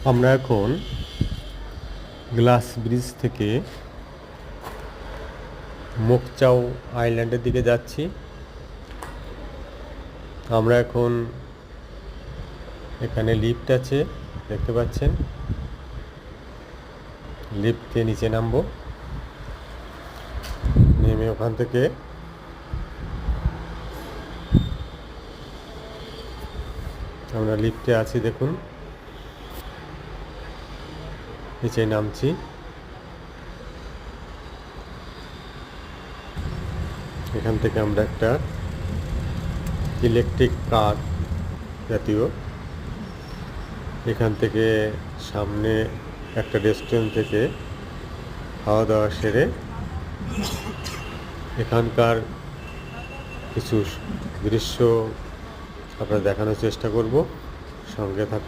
আমরা এখন glass bridge থেকে মোকচাও আইল্যান্ডের দিকে যাচ্ছি। আমরা এখন এখানে লিফট আছে, দেখতে পাচ্ছেন। লিফটে নিচে নামবো, নেমে ওখান থেকে আমরা লিফটে আছি, দেখুন নিচে নামছি। এখান থেকে আমরা একটা ইলেকট্রিক কার জাতীয়, এখান থেকে সামনে একটা রেস্টুরেন্ট থেকে খাওয়া দাওয়া সেরে এখানকার কিছু দৃশ্য আপনার দেখানোর চেষ্টা করব। সঙ্গে থাকুন।